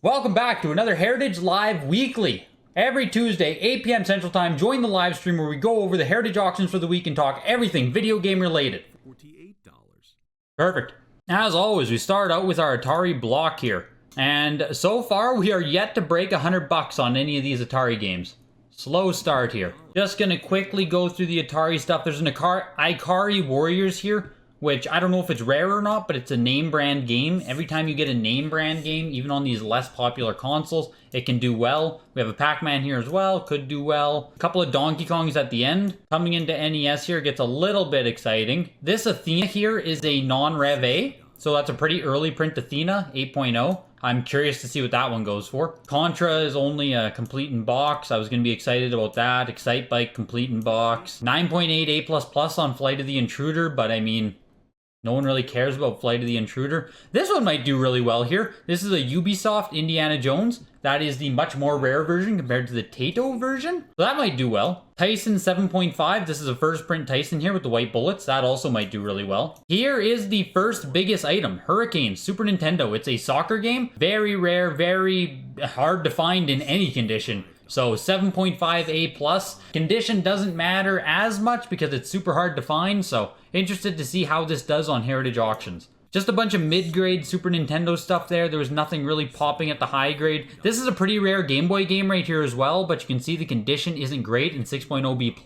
Welcome back to another Heritage Live Weekly. Every Tuesday, 8 p.m. Central Time, join the live stream where we go over the Heritage auctions for the week and talk everything video game related. $48. Perfect. As always, we start out with our Atari Block here. And so far, we are yet to break $100 on any of these Atari games. Slow start here. Just gonna quickly go through the Atari stuff. There's an Atari Warriors here, which I don't know if it's rare or not, but it's a name brand game. Every time you get a name brand game, even on these less popular consoles, it can do well. We have a Pac-Man here as well, could do well. A couple of Donkey Kongs at the end. Coming into NES here gets a little bit exciting. This Athena here is a non-Rev A, so that's a pretty early print Athena, 8.0. I'm curious to see what that one goes for. Contra is only a complete in box. I was going to be excited about that. Excite Bike complete in box. 9.8 A++ on Flight of the Intruder, but I mean, no one really cares about Flight of the Intruder. This one might do really well here. This is a Ubisoft Indiana Jones. That is the much more rare version compared to the Taito version. So that might do well. Tyson 7.5. This is a first print Tyson here with the white bullets. That also might do really well. Here is the first biggest item. Hurricane, Super Nintendo. It's a soccer game. Very rare, very hard to find in any condition. So 7.5 A+. Condition doesn't matter as much because it's super hard to find, so interested to see how this does on Heritage auctions. Just a bunch of mid-grade Super Nintendo stuff there. There was nothing really popping at the high grade. This is a pretty rare Game Boy game right here as well, but you can see the condition isn't great in 6.0 B+.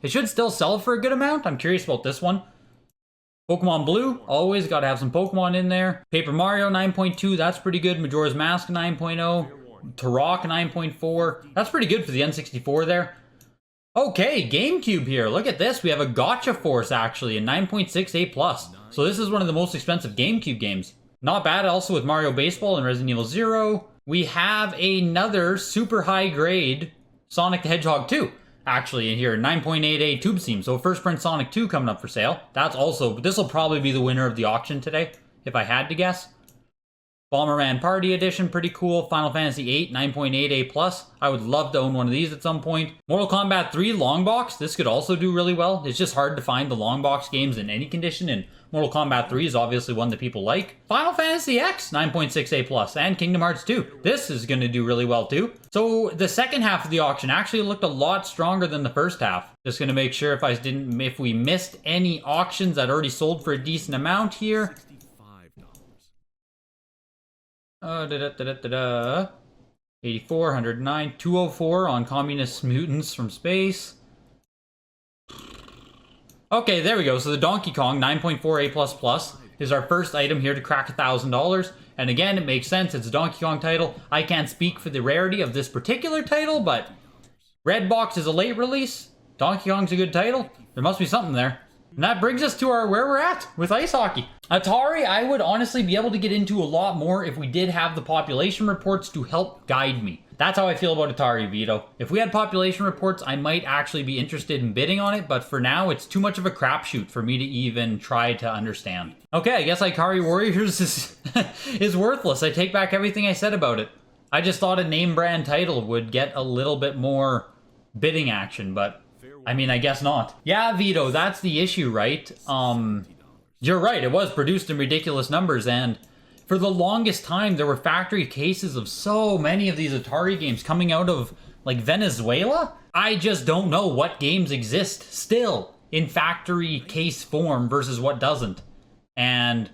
It should still sell for a good amount. I'm curious about this one. Pokemon Blue, always got to have some Pokemon in there. Paper Mario 9.2, that's pretty good. Majora's Mask 9.0. Turok 9.4. That's pretty good for the N64 there. Okay, GameCube here. Look at this. We have a Gotcha Force actually, a 9.6 A+. So this is one of the most expensive GameCube games. Not bad also with Mario Baseball and Resident Evil 0. We have another super high grade Sonic the Hedgehog 2 actually in here, 9.8 A tube seam. So first print Sonic 2 coming up for sale. That's also, this will probably be the winner of the auction today, if I had to guess. Bomberman Party Edition, pretty cool. Final Fantasy VIII, 9.8 A+. I would love to own one of these at some point. Mortal Kombat 3 long box. This could also do really well. It's just hard to find the long box games in any condition, and Mortal Kombat 3 is obviously one that people like. Final Fantasy X, 9.6 A+, and Kingdom Hearts 2. This is going to do really well too. So the second half of the auction actually looked a lot stronger than the first half. Just going to make sure if we missed any auctions that already sold for a decent amount here. 84, 109, 204 on Communist Mutants from Space. Okay, there we go. So the Donkey Kong 9.4 A++ is our first item here to crack $1,000. And again, it makes sense. It's a Donkey Kong title. I can't speak for the rarity of this particular title, but Red Box is a late release. Donkey Kong's a good title. There must be something there. And that brings us to where we're at with ice hockey. Atari, I would honestly be able to get into a lot more if we did have the population reports to help guide me. That's how I feel about Atari, Vito. If we had population reports, I might actually be interested in bidding on it, but for now, it's too much of a crapshoot for me to even try to understand. Okay, I guess Atari Warriors is worthless. I take back everything I said about it. I just thought a name brand title would get a little bit more bidding action, but I mean, I guess not. Yeah, Vito, that's the issue, right? You're right, it was produced in ridiculous numbers, and for the longest time, there were factory cases of so many of these Atari games coming out of, like, Venezuela? I just don't know what games exist still in factory case form versus what doesn't. And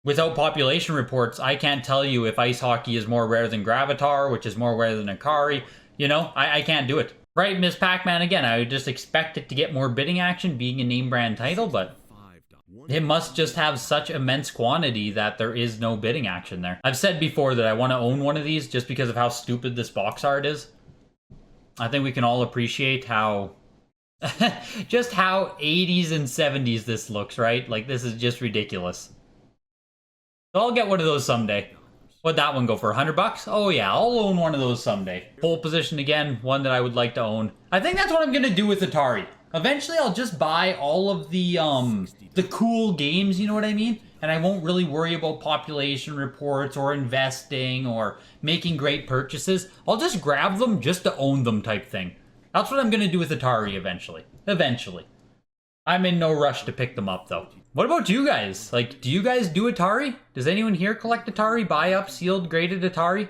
without population reports, I can't tell you if ice hockey is more rare than Gravatar, which is more rare than Akari. You know, I can't do it. Right, Miss Pac-Man again, I would just expect it to get more bidding action being a name brand title, but it must just have such immense quantity that there is no bidding action there. I've said before that I want to own one of these just because of how stupid this box art is. I think we can all appreciate how, just how 80s and 70s this looks, right? Like, this is just ridiculous. So I'll get one of those someday. What'd that one go for, $100? Oh yeah, I'll own one of those someday. Pole position again, one that I would like to own. I think that's what I'm gonna do with Atari. Eventually I'll just buy all of the cool games, you know what I mean? And I won't really worry about population reports or investing or making great purchases. I'll just grab them just to own them type thing. That's what I'm gonna do with Atari eventually. Eventually. I'm in no rush to pick them up though. What about you guys? Like, do you guys do Atari? Does anyone here collect Atari? Buy up sealed graded Atari?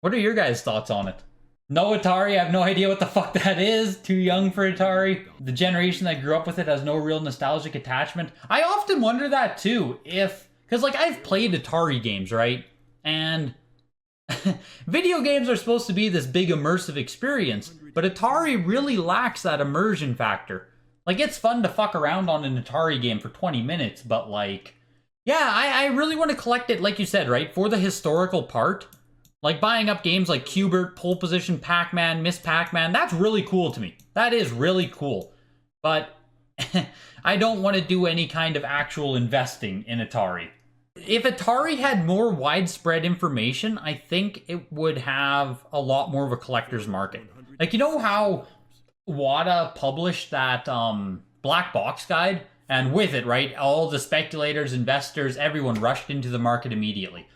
What are your guys' thoughts on it? No Atari, I have no idea what the fuck that is. Too young for Atari. The generation that grew up with it has no real nostalgic attachment. I often wonder that too, because like I've played Atari games, right? And video games are supposed to be this big immersive experience, but Atari really lacks that immersion factor. Like, it's fun to fuck around on an Atari game for 20 minutes, but like, yeah, I really want to collect it, like you said, right? For the historical part. Like buying up games like Q*bert, Pole Position, Pac-Man, Miss Pac-Man, that's really cool to me. That is really cool. But I don't want to do any kind of actual investing in Atari. If Atari had more widespread information, I think it would have a lot more of a collector's market. Like, you know how WATA published that black box guide? And with it, right, all the speculators, investors, everyone rushed into the market immediately.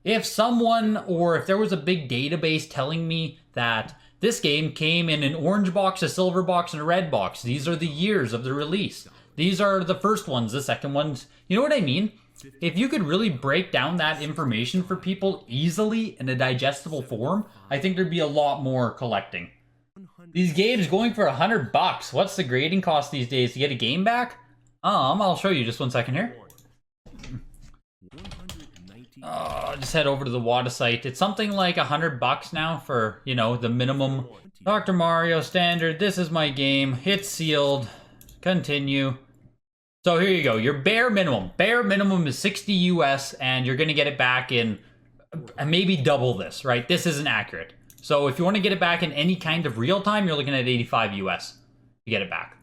If someone, or if there was a big database telling me that this game came in an orange box, a silver box, and a red box, these are the years of the release. These are the first ones, the second ones. You know what I mean? If you could really break down that information for people easily in a digestible form, I think there'd be a lot more collecting. These games going for $100. What's the grading cost these days to get a game back? I'll show you just one second here. Just head over to the WATA site. It's something like $100 now for, you know, the minimum. Dr. Mario standard. This is my game. It's sealed. Continue. So here you go. Your bare minimum. Bare minimum is 60 US, and you're going to get it back in maybe double this, right? This isn't accurate. So if you want to get it back in any kind of real time, you're looking at 85 US to get it back.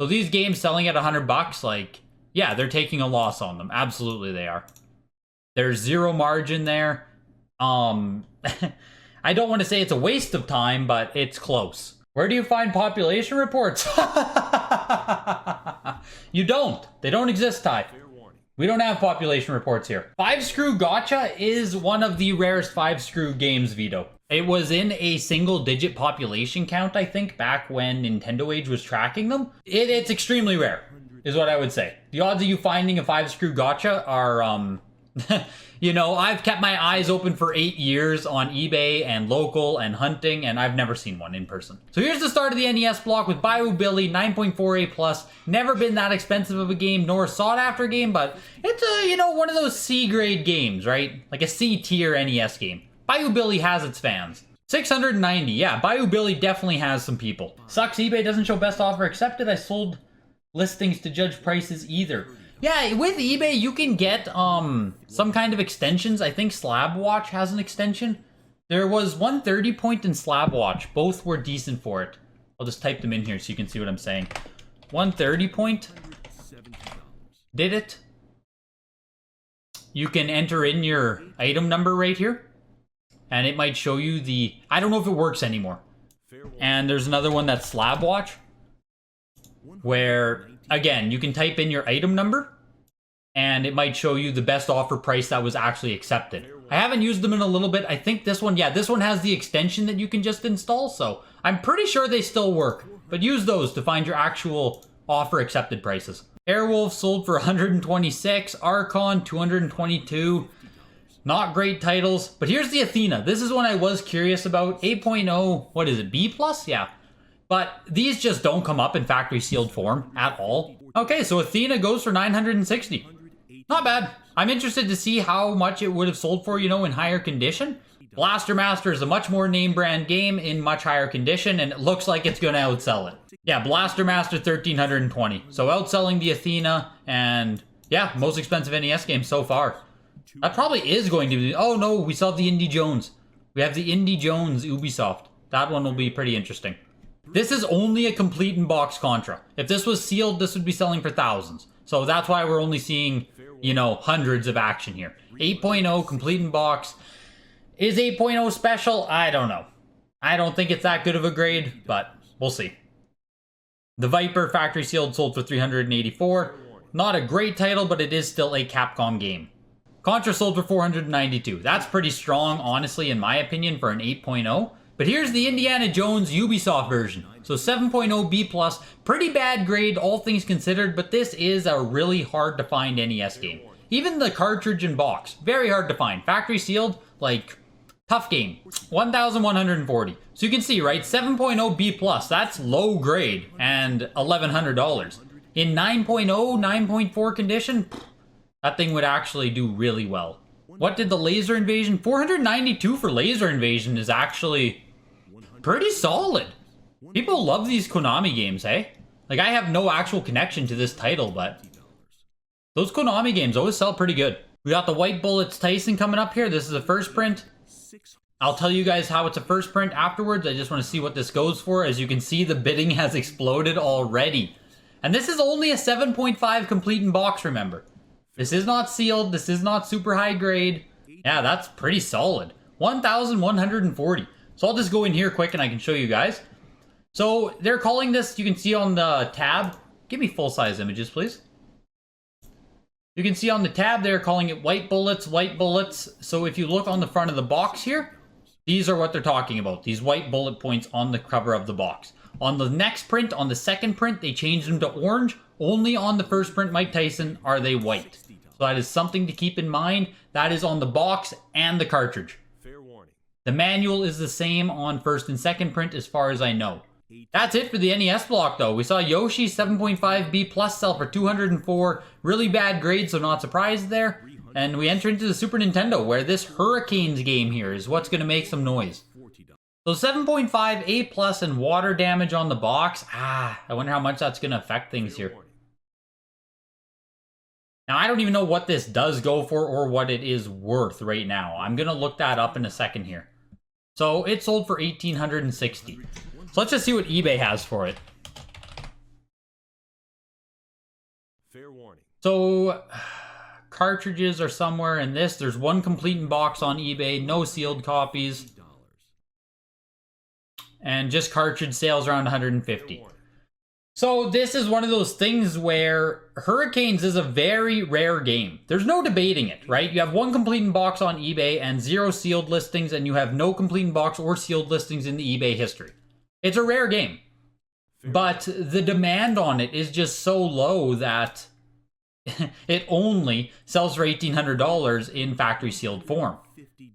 So these games selling at $100, like, yeah, they're taking a loss on them. Absolutely they are. There's zero margin there. I don't want to say it's a waste of time, but it's close. Where do you find population reports? You don't. They don't exist, Ty. We don't have population reports here. 5-Screw Gotcha is one of the rarest 5-Screw games, Vito. It was in a single-digit population count, I think, back when Nintendo Age was tracking them. It's extremely rare, is what I would say. The odds of you finding a 5-Screw Gotcha are, you know, I've kept my eyes open for 8 years on eBay and local and hunting, and I've never seen one in person. So here's the start of the NES block with Bayou Billy, 9.48+. Never been that expensive of a game, nor a sought-after game, but it's a, you know, one of those C-grade games, right? Like a C-tier NES game. Bayou Billy has its fans. 690, yeah, Bayou Billy definitely has some people. Sucks eBay doesn't show best offer accepted. I sold listings to judge prices either. Yeah, with eBay, you can get some kind of extensions. I think Slab Watch has an extension. There was one 30-point and Slab Watch. Both were decent for it. I'll just type them in here so you can see what I'm saying. 130-point. Did it? You can enter in your item number right here. And it might show you the... I don't know if it works anymore. And there's another one that's Slab Watch. Where... Again, you can type in your item number, and it might show you the best offer price that was actually accepted. I haven't used them in a little bit. I think this one, yeah, this one has the extension that you can just install, so I'm pretty sure they still work. But use those to find your actual offer accepted prices. Airwolf sold for 126, Archon 222. Not great titles, but here's the Athena. This is one I was curious about. 8.0, what is it, B+? Yeah. But these just don't come up in factory sealed form at all. Okay, so Athena goes for 960. Not bad. I'm interested to see how much it would have sold for, you know, in higher condition. Blaster Master is a much more name brand game in much higher condition, and it looks like it's going to outsell it. Yeah, Blaster Master 1320. So outselling the Athena, and yeah, most expensive NES game so far. That probably is going to be... Oh no, we still have the Indy Jones. We have the Indy Jones Ubisoft. That one will be pretty interesting. This is only a complete in box Contra. If this was sealed, this would be selling for thousands. So that's why we're only seeing, you know, hundreds of action here. 8.0 complete in box. Is 8.0 special? I don't know. I don't think it's that good of a grade, but we'll see. The Viper factory sealed sold for 384. Not a great title, but it is still a Capcom game. Contra sold for 492. That's pretty strong, honestly, in my opinion, for an 8.0. But here's the Indiana Jones Ubisoft version. So 7.0 B+, pretty bad grade, all things considered, but this is a really hard to find NES game. Even the cartridge and box, very hard to find. Factory sealed, like Tough game, 1,140. So you can see, right, 7.0 B+, that's low grade, and $1,100. In 9.0, 9.4 condition, that thing would actually do really well. What did the Laser Invasion? 492 for Laser Invasion is actually pretty solid. People love these Konami games, hey? Like, I have no actual connection to this title, but those Konami games always sell pretty good. We got the White Bullets Tyson coming up here. This is a first print. I'll tell you guys how it's a first print afterwards. I just want to see what this goes for. As you can see, the bidding has exploded already. And this is only a 7.5 complete in box, remember. This is not sealed. This is not super high grade. Yeah, that's pretty solid. 1,140. So I'll just go in here quick and I can show you guys. So they're calling this, you can see on the tab. Give me full-size images, please. You can see on the tab they're calling it white bullets, white bullets. So if you look on the front of the box here, these are what they're talking about. These white bullet points on the cover of the box. On the next print, on the second print, they changed them to orange. Only on the first print, Mike Tyson, are they white. So that is something to keep in mind. That is on the box and the cartridge. The manual is the same on first and second print as far as I know. That's it for the NES block though. We saw Yoshi 7.5 B+ sell for 204. Really bad grade, so not surprised there. And we enter into the Super Nintendo where this Hurricanes game here is what's going to make some noise. So 7.5 A+ and water damage on the box. I wonder how much that's going to affect things here. Now, I don't even know what this does go for or what it is worth right now. I'm going to look that up in a second here. So it sold for $1,860. So let's just see what eBay has for it. Fair warning. So cartridges are somewhere in this. There's one complete in box on eBay, no sealed copies. And just cartridge sales around 150. So this is one of those things where Hurricanes is a very rare game. There's no debating it, right? You have one complete in box on eBay and 0 sealed listings, and you have no complete in box or sealed listings in the eBay history. It's a rare game. But the demand on it is just so low that it only sells for $1,800 in factory sealed form.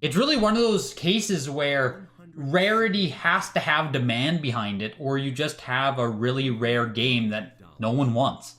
It's really one of those cases where rarity has to have demand behind it, or you just have a really rare game that no one wants.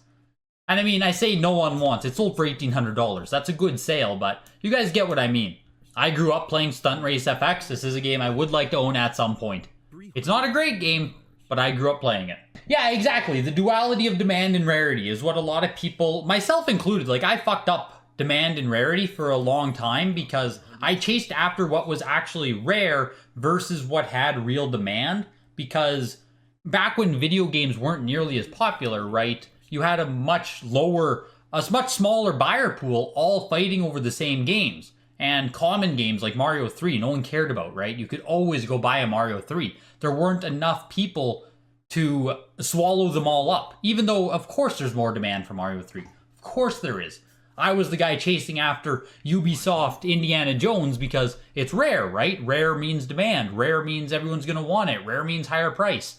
And I mean, I say no one wants. It sold for $1,800. That's a good sale, but you guys get what I mean. I grew up playing Stunt Race FX. This is a game I would like to own at some point. It's not a great game, but I grew up playing it. Yeah, exactly. The duality of demand and rarity is what a lot of people, myself included, like I fucked up demand and rarity for a long time because I chased after what was actually rare versus what had real demand, because back when video games weren't nearly as popular, right, you had a much smaller buyer pool all fighting over the same games. And common games like Mario 3, no one cared about, right? You could always go buy a Mario 3. There weren't enough people to swallow them all up, even though, of course, there's more demand for Mario 3. Of course there is. I was the guy chasing after Ubisoft Indiana Jones because it's rare, right? Rare means demand. Rare means everyone's going to want it. Rare means higher price.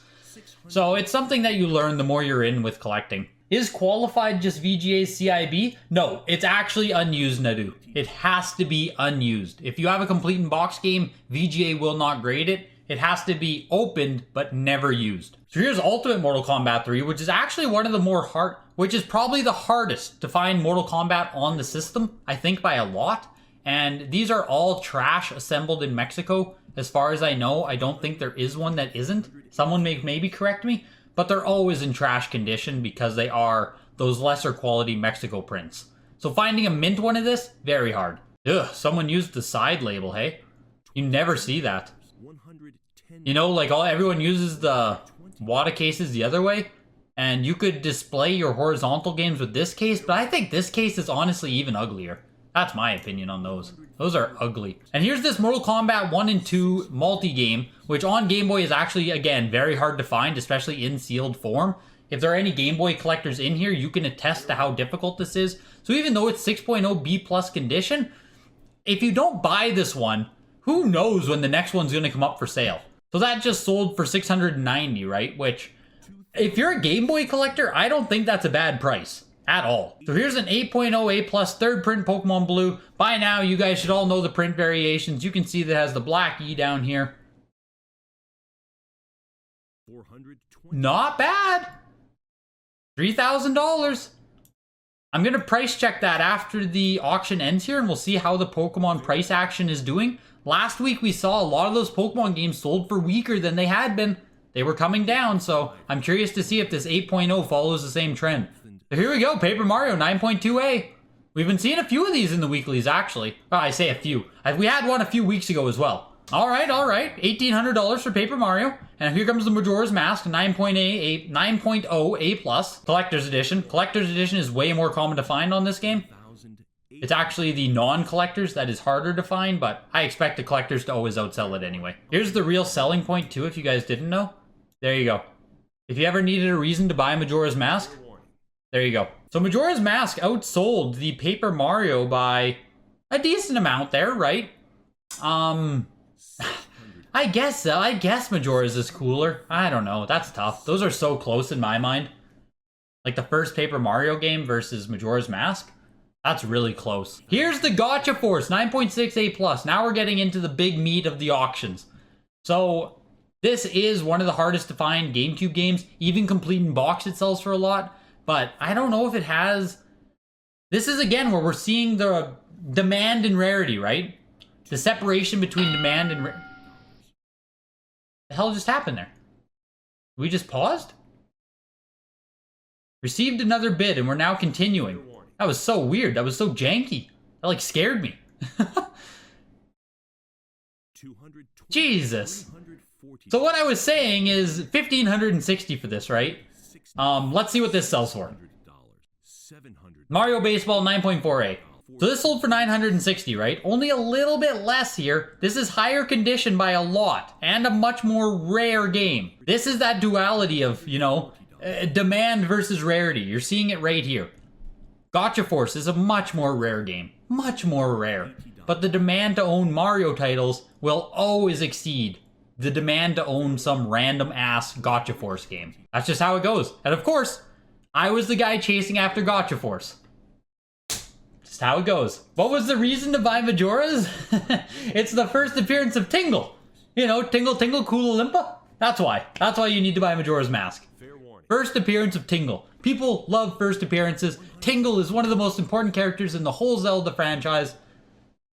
So it's something that you learn the more you're in with collecting. Is qualified just VGA's CIB? No, it's actually unused, Nadu. It has to be unused. If you have a complete in box game, VGA will not grade it. It has to be opened, but never used. So here's Ultimate Mortal Kombat 3, which is actually one of the which is probably the hardest to find Mortal Kombat on the system, I think by a lot. And these are all trash assembled in Mexico. As far as I know, I don't think there is one that isn't. Someone may maybe correct me, but they're always in trash condition because they are those lesser quality Mexico prints. So finding a mint one of this, very hard. Ugh, someone used the side label, hey? You never see that. You know, like everyone uses the WATA cases the other way, and you could display your horizontal games with this case, but I think this case is honestly even uglier. That's my opinion on those. Those are ugly. And here's this Mortal Kombat 1 and 2 multi-game, which on Game Boy is actually, again, very hard to find, especially in sealed form. If there are any Game Boy collectors in here, you can attest to how difficult this is. So even though it's 6.0 B+ condition, if you don't buy this one, who knows when the next one's going to come up for sale. So that just sold for $690, right? Which, if you're a Game Boy collector, I don't think that's a bad price. at all. So here's an 8.0 A plus third print Pokemon Blue. By now, you guys should all know the print variations. You can see that it has the black E down here. Not bad. $3,000. I'm going to price check that after the auction ends here, and we'll see how the Pokemon price action is doing. Last week, we saw a lot of those Pokemon games sold for weaker than they had been. They were coming down, so I'm curious to see if this 8.0 follows the same trend. So here we go, Paper Mario 9.2A. We've been seeing a few of these in the weeklies, actually. Well, I say a few. We had one a few weeks ago as well. All right. $1,800 for Paper Mario. And here comes the Majora's Mask 9.0 A plus Collector's Edition. Collector's Edition is way more common to find on this game. It's actually the non-collectors that is harder to find, but I expect the collectors to always outsell it anyway. Here's the real selling point too, if you guys didn't know. There you go. If you ever needed a reason to buy Majora's Mask, there you go. So Majora's Mask outsold the Paper Mario by a decent amount there, right? I guess so. I guess Majora's is cooler. I don't know. That's tough. Those are so close in my mind. Like the first Paper Mario game versus Majora's Mask. That's really close. Here's the Gotcha Force 9.6 A plus. Now we're getting into the big meat of the auctions. So this is one of the hardest to find GameCube games. Even complete in box it sells for a lot. But I don't know if it has... This is again where we're seeing the demand and rarity, right? The separation between demand and... The hell just happened there? We just paused? Received another bid and we're now continuing. That was so weird. That was so janky. That like scared me. Jesus. So what I was saying is $1,560 for this, right? Let's see what this sells for. Mario Baseball 9.4A. So this sold for $960, right? Only a little bit less here. This is higher condition by a lot and a much more rare game. This is that duality of, you know, demand versus rarity. You're seeing it right here. Gotcha Force is a much more rare game. Much more rare. But the demand to own Mario titles will always exceed the demand to own some random ass Gotcha Force game. That's just how it goes. And of course, I was the guy chasing after Gotcha Force. Just how it goes. What was the reason to buy Majora's? It's the first appearance of Tingle. You know, Tingle Tingle Cool Olimpa. That's why. That's why you need to buy Majora's Mask. First appearance of Tingle. People love first appearances. Tingle is one of the most important characters in the whole Zelda franchise.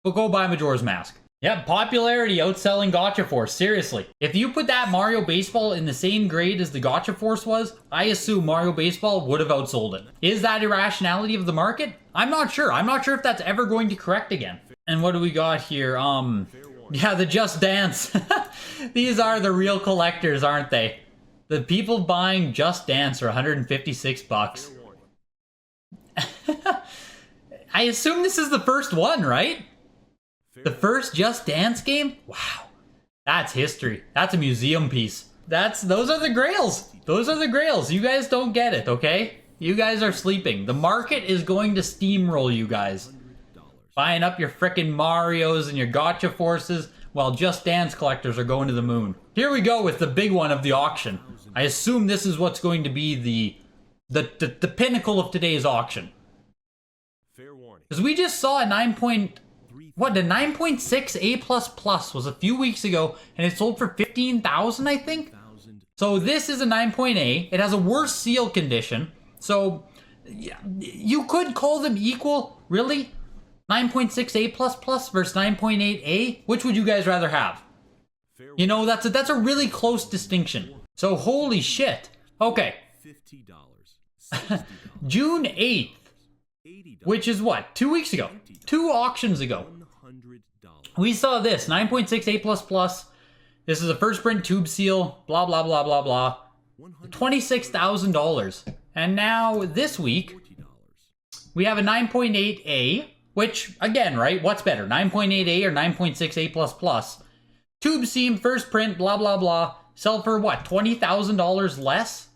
But go buy Majora's Mask. Yep, popularity outselling Gotcha Force, seriously. If you put that Mario Baseball in the same grade as the Gotcha Force was, I assume Mario Baseball would have outsold it. Is that irrationality of the market? I'm not sure. I'm not sure if that's ever going to correct again. And what do we got here? Yeah, the Just Dance. These are the real collectors, aren't they? The people buying Just Dance are 156 bucks. I assume this is the first one, right? The first Just Dance game? Wow. That's history. That's a museum piece. Those are the grails. Those are the grails. You guys don't get it, okay? You guys are sleeping. The market is going to steamroll you guys. Buying up your frickin' Marios and your Gotcha Forces while Just Dance collectors are going to the moon. Here we go with the big one of the auction. I assume this is what's going to be the pinnacle of today's auction. Because we just saw a 9.6 A++ was a few weeks ago, and it sold for $15,000, I think? So this is a 9.A. It has a worse seal condition. So you could call them equal, really? 9.6 A++ versus 9.8A? Which would you guys rather have? You know, that's a really close distinction. So holy shit. Okay. June 8th, which is what? 2 weeks ago. 2 auctions ago. We saw this, 9.6 A++. This is a first print tube seal, blah, blah, blah, blah, blah. $26,000. And now this week, we have a 9.8A, which, again, right, what's better, 9.8A or 9.6 A++? Tube seam, first print, blah, blah, blah. Sell for what, $20,000 less?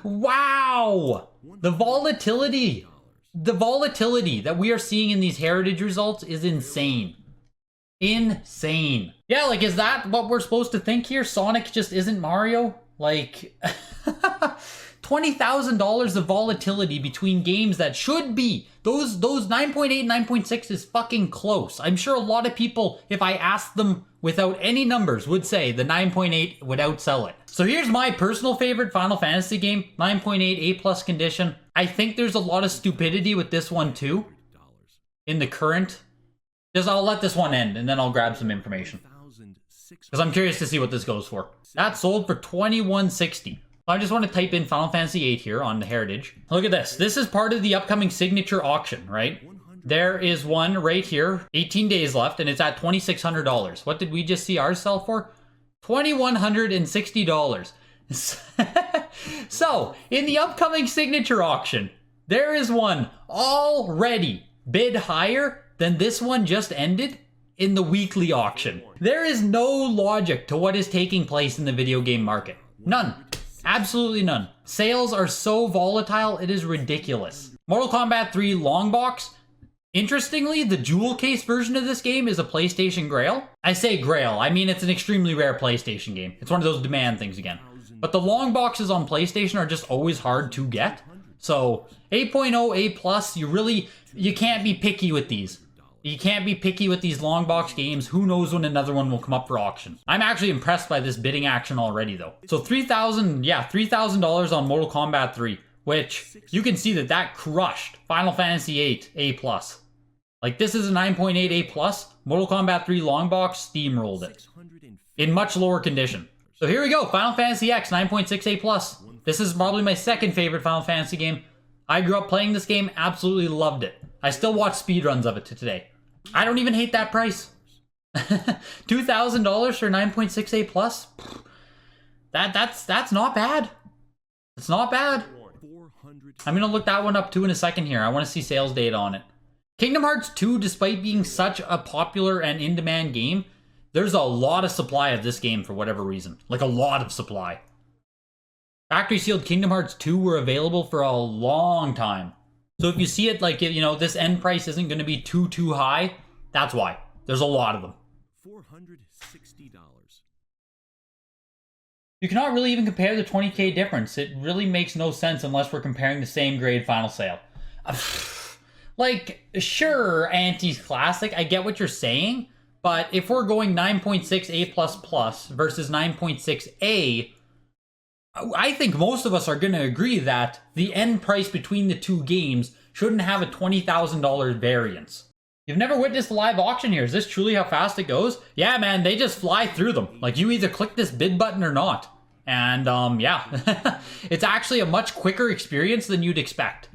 Wow! The volatility that we are seeing in these heritage results is insane. Insane. Yeah, like, is that what we're supposed to think here? Sonic just isn't Mario? Like, $20,000 of volatility between games that should be. Those 9.8, 9.6 is fucking close. I'm sure a lot of people, if I asked them without any numbers, would say the 9.8 would outsell it. So here's my personal favorite Final Fantasy game, 9.8 A+ condition. I think there's a lot of stupidity with this one too. In the current. I'll let this one end and then I'll grab some information. Because I'm curious to see what this goes for. That sold for $21.60. I just want to type in Final Fantasy VIII here on the Heritage. Look at this. This is part of the upcoming signature auction, right? There is one right here, 18 days left, and it's at $2,600. What did we just see ours sell for? $2,160. So, in the upcoming signature auction, there is one already bid higher than this one just ended in the weekly auction. There is no logic to what is taking place in the video game market. None. Absolutely none. Sales are so volatile, it is ridiculous. Mortal Kombat 3 long box. Interestingly, the jewel case version of this game is a PlayStation Grail. I say Grail, I mean it's an extremely rare PlayStation game. It's one of those demand things again. But the long boxes on PlayStation are just always hard to get. So 8.0 A+, you can't be picky with these. You can't be picky with these long box games. Who knows when another one will come up for auction. I'm actually impressed by this bidding action already though. So $3,000 on Mortal Kombat 3, which you can see that crushed Final Fantasy VIII A+. Like this is a 9.8 A+. Mortal Kombat 3 long box steamrolled it in much lower condition. So here we go, Final Fantasy X 9.6 A+. This is probably my second favorite Final Fantasy game. I grew up playing this game, absolutely loved it. I still watch speedruns of it to today. I don't even hate that price. $2,000 for 9.6 A+? That's not bad. It's not bad. I'm gonna look that one up too in a second here. I want to see sales data on it. Kingdom Hearts 2, despite being such a popular and in-demand game, there's a lot of supply of this game for whatever reason. Like a lot of supply. Factory sealed Kingdom Hearts 2 were available for a long time. So if you see it like, you know, this end price isn't going to be too high, that's why. There's a lot of them. $460. You cannot really even compare the 20K difference. It really makes no sense unless we're comparing the same grade final sale. Like, sure, Auntie's Classic, I get what you're saying, but if we're going 9.6 A++ versus 9.6 A, I think most of us are going to agree that the end price between the two games shouldn't have a $20,000 variance. You've never witnessed a live auction here. Is this truly how fast it goes? Yeah, man, they just fly through them. Like, you either click this bid button or not. And, yeah. It's actually a much quicker experience than you'd expect.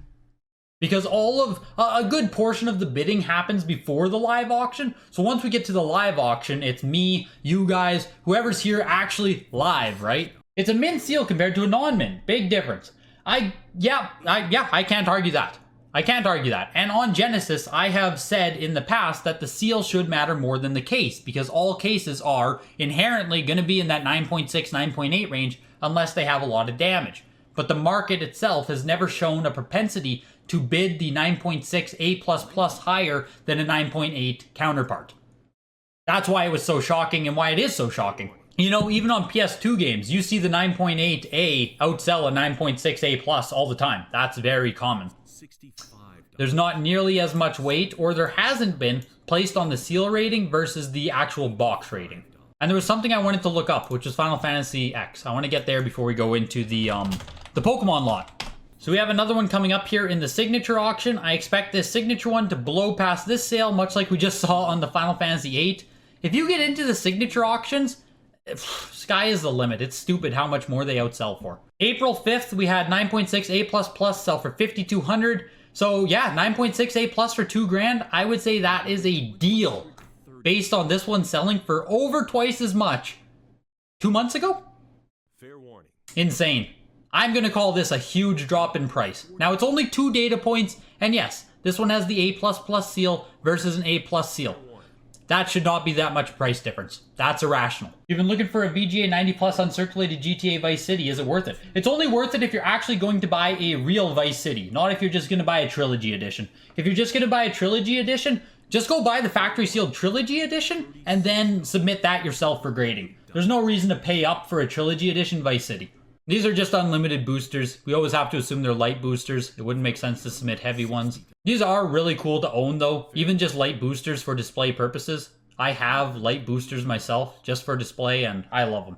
Because a good portion of the bidding happens before the live auction. So once we get to the live auction, it's me, you guys, whoever's here actually live, right? It's a mint seal compared to a non-mint. Big difference. I can't argue that. I can't argue that. And on Genesis, I have said in the past that the seal should matter more than the case, because all cases are inherently going to be in that 9.6, 9.8 range unless they have a lot of damage. But the market itself has never shown a propensity to bid the 9.6 A++ higher than a 9.8 counterpart. That's why it was so shocking and why it is so shocking. You know, even on PS2 games, you see the 9.8A outsell a 9.6 A+ all the time. That's very common. There's not nearly as much weight, or there hasn't been, placed on the seal rating versus the actual box rating. And there was something I wanted to look up, which was Final Fantasy X. I want to get there before we go into the Pokemon lot. So we have another one coming up here in the signature auction. I expect this signature one to blow past this sale, much like we just saw on the Final Fantasy VIII. If you get into the signature auctions, sky is the limit. It's stupid how much more they outsell for. April 5th, we had 9.6 A++ sell for $5,200. So yeah, 9.6 A+ for $2,000. I would say that is a deal based on this one selling for over twice as much 2 months ago. Fair warning. Insane. I'm going to call this a huge drop in price. Now, it's only 2 data points, and yes, this one has the A++ seal versus an A+ seal. That should not be that much price difference. That's irrational. You've been looking for a VGA 90 plus uncirculated GTA Vice City. Is it worth it? It's only worth it if you're actually going to buy a real Vice City, not if you're just going to buy a Trilogy Edition. If you're just going to buy a Trilogy Edition, just go buy the factory sealed Trilogy Edition and then submit that yourself for grading. There's no reason to pay up for a Trilogy Edition Vice City. These are just unlimited boosters. We always have to assume they're light boosters. It wouldn't make sense to submit heavy ones. These are really cool to own though, even just light boosters for display purposes. I have light boosters myself just for display and I love them.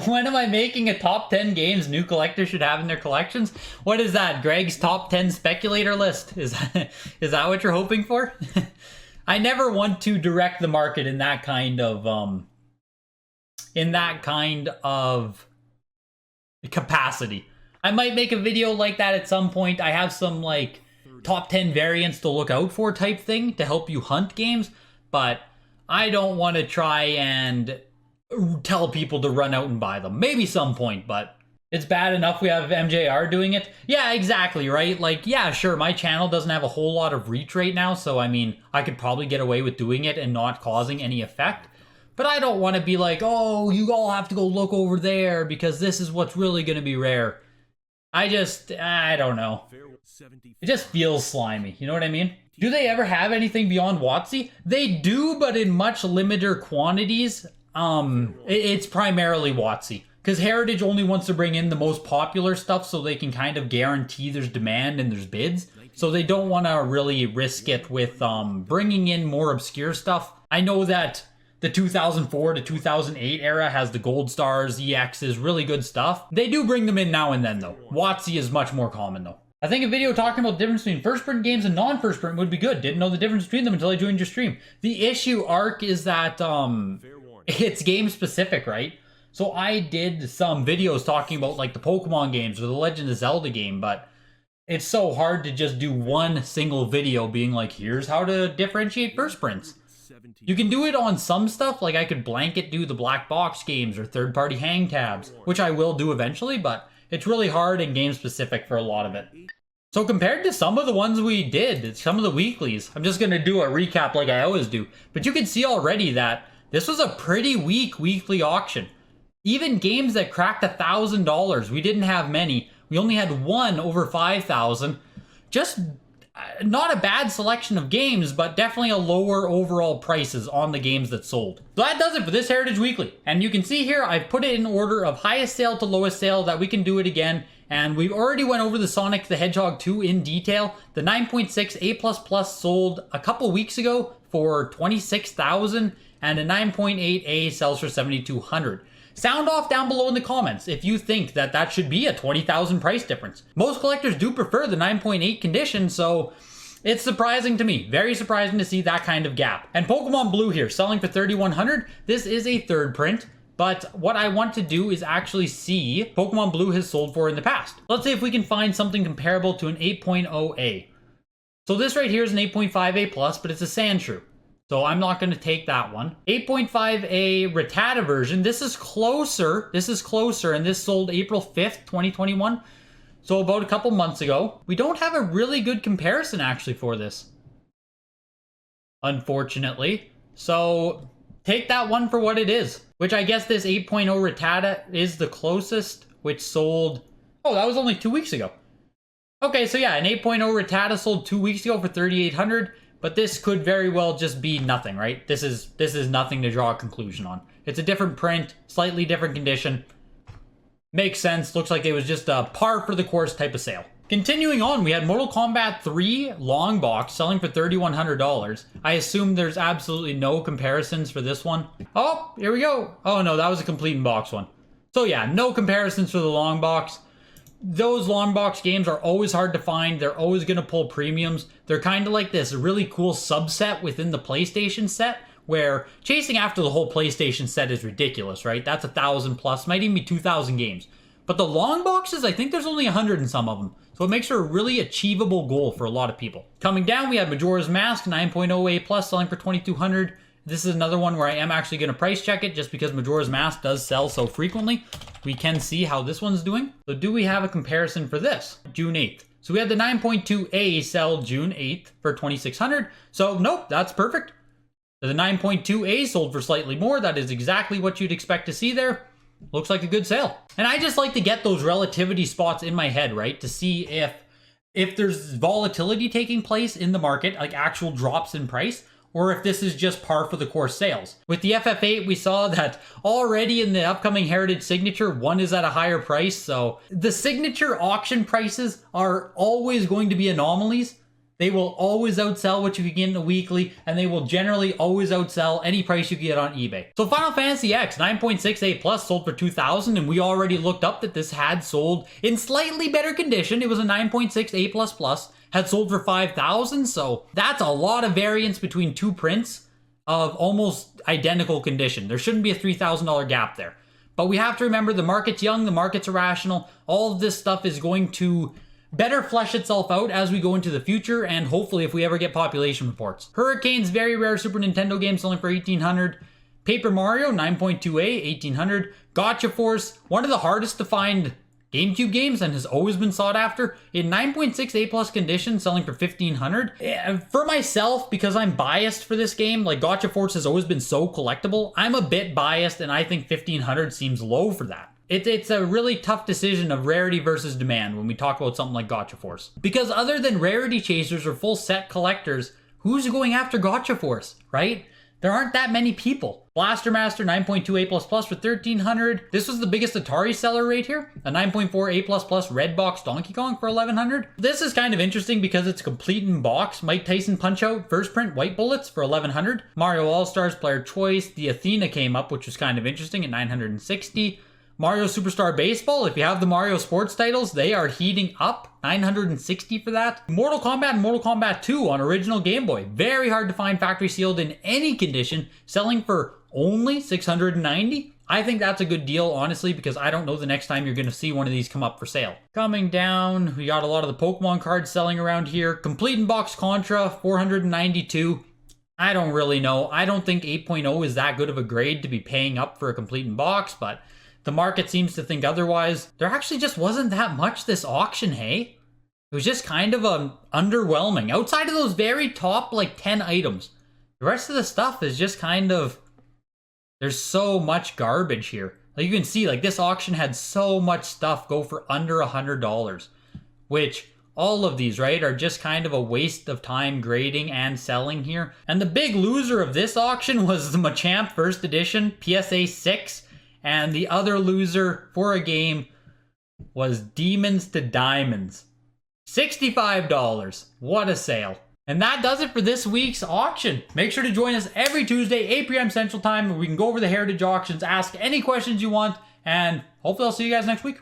When am I making a top 10 games new collectors should have in their collections? What is that? Greg's top 10 speculator list? Is that what you're hoping for? I never want to direct the market in that kind of capacity. I might make a video like that at some point. I have some like top 10 variants to look out for type thing to help you hunt games, but I don't want to try and tell people to run out and buy them. Maybe some point, but it's bad enough we have MJR doing it. Yeah, exactly, right? Like, yeah, sure, my channel doesn't have a whole lot of reach right now, so I mean, I could probably get away with doing it and not causing any effect. But I don't want to be like, oh, you all have to go look over there because this is what's really going to be rare. I don't know. It just feels slimy, you know what I mean? Do they ever have anything beyond WotC? They do, but in much limited quantities. It's primarily WotC. Because Heritage only wants to bring in the most popular stuff so they can kind of guarantee there's demand and there's bids. So they don't want to really risk it with bringing in more obscure stuff. I know that the 2004 to 2008 era has the Gold Stars, EXs, really good stuff. They do bring them in now and then though. WotC is much more common though. I think a video talking about the difference between first print games and non-first print would be good. Didn't know the difference between them until I joined your stream. The issue, Arc, is that it's game specific, right? So I did some videos talking about like the Pokemon games or the Legend of Zelda game, but it's so hard to just do one single video being like, here's how to differentiate first prints. You can do it on some stuff, like I could blanket do the black box games or third-party hang tabs, which I will do eventually, but it's really hard and game specific for a lot of it. So compared to some of the ones we did, some of the weeklies, I'm just going to do a recap like I always do, but you can see already that this was a pretty weak weekly auction. Even games that cracked $1,000, we didn't have many. We only had one over 5,000. Just not a bad selection of games, but definitely a lower overall prices on the games that sold. So that does it for this Heritage Weekly. And you can see here, I've put it in order of highest sale to lowest sale that we can do it again. And we've already went over the Sonic the Hedgehog 2 in detail. The 9.6 A++ sold a couple weeks ago for $26,000 and a 9.8A sells for $7,200. Sound off down below in the comments if you think that that should be a $20,000 price difference. Most collectors do prefer the 9.8 condition, so it's surprising to me. Very surprising to see that kind of gap. And Pokemon Blue here, selling for $3,100. This is a third print, but what I want to do is actually see Pokemon Blue has sold for in the past. Let's see if we can find something comparable to an 8.0A. So this right here is an 8.5A+, but it's a Sandshrew. So I'm not going to take that one. 8.5A Rattata version. This is closer, and this sold April 5th, 2021. So about a couple months ago. We don't have a really good comparison actually for this, unfortunately. So take that one for what it is, which I guess this 8.0 Rattata is the closest, which sold, oh, that was only 2 weeks ago. Okay, so yeah, an 8.0 Rattata sold 2 weeks ago for $3,800. But this could very well just be nothing, right? This is nothing to draw a conclusion on. It's a different print, slightly different condition. Makes sense. Looks like it was just a par for the course type of sale. Continuing on, we had Mortal Kombat 3 long box selling for $3,100. I assume there's absolutely no comparisons for this one. Oh, here we go. Oh no, that was a complete in box one. So yeah, no comparisons for the long box. Those long box games are always hard to find. They're always going to pull premiums. They're kind of like this really cool subset within the PlayStation set where chasing after the whole PlayStation set is ridiculous, right? That's 1,000 plus, might even be 2,000 games. But the long boxes, I think there's only 100 in some of them. So it makes for a really achievable goal for a lot of people. Coming down, we have Majora's Mask 9.0A plus selling for $2,200. This is another one where I am actually going to price check it just because Majora's Mask does sell so frequently. We can see how this one's doing. So do we have a comparison for this? June 8th. So we had the 9.2A sell June 8th for $2,600. So nope, that's perfect. The 9.2A sold for slightly more. That is exactly what you'd expect to see there. Looks like a good sale. And I just like to get those relativity spots in my head, right? To see if there's volatility taking place in the market, like actual drops in price, or if this is just par for the course sales. With the FF8, we saw that already in the upcoming Heritage Signature, one is at a higher price, so the Signature auction prices are always going to be anomalies. They will always outsell what you can get in a weekly, and they will generally always outsell any price you can get on eBay. So Final Fantasy X 9.68 Plus sold for $2,000, and we already looked up that this had sold in slightly better condition. It was a 9.68 Plus, had sold for $5,000, so that's a lot of variance between two prints of almost identical condition. There shouldn't be a $3,000 gap there. But we have to remember the market's young, the market's irrational. All of this stuff is going to better flesh itself out as we go into the future, and hopefully if we ever get population reports. Hurricane's very rare Super Nintendo game selling for $1,800. Paper Mario 9.2A, $1,800. Gotcha Force, one of the hardest to find GameCube games and has always been sought after, in 9.68 Plus condition, selling for $1,500. For myself, because I'm biased for this game, like Gotcha Force has always been so collectible, I'm a bit biased and I think $1,500 seems low for that. It's a really tough decision of rarity versus demand when we talk about something like Gotcha Force. Because other than rarity chasers or full set collectors, who's going after Gotcha Force, right? There aren't that many people. Blaster Master 9.2 A++ for $1,300. This was the biggest Atari seller right here. A 9.4 A++ red box Donkey Kong for $1,100. This is kind of interesting because it's complete in box. Mike Tyson Punch-Out first print white bullets for $1,100. Mario All-Stars Player Choice. The Athena came up, which was kind of interesting, at $960. Mario Superstar Baseball, if you have the Mario sports titles, they are heating up. $960 for that. Mortal Kombat and Mortal Kombat 2 on original Game Boy. Very hard to find factory sealed in any condition, selling for only $690. I think that's a good deal, honestly, because I don't know the next time you're going to see one of these come up for sale. Coming down, we got a lot of the Pokemon cards selling around here. Complete in box Contra, $492. I don't really know. I don't think 8.0 is that good of a grade to be paying up for a complete in box, but the market seems to think otherwise. There actually just wasn't that much this auction, hey? It was just kind of underwhelming. Outside of those very top, like, 10 items, the rest of the stuff is just kind of... There's so much garbage here. Like, you can see, like, this auction had so much stuff go for under $100, which all of these, right, are just kind of a waste of time grading and selling here. And the big loser of this auction was the Machamp First Edition, PSA 6. And the other loser for a game was Demons to Diamonds. $65. What a sale. And that does it for this week's auction. Make sure to join us every Tuesday, 8 p.m. Central Time, where we can go over the Heritage auctions, ask any questions you want, and hopefully I'll see you guys next week.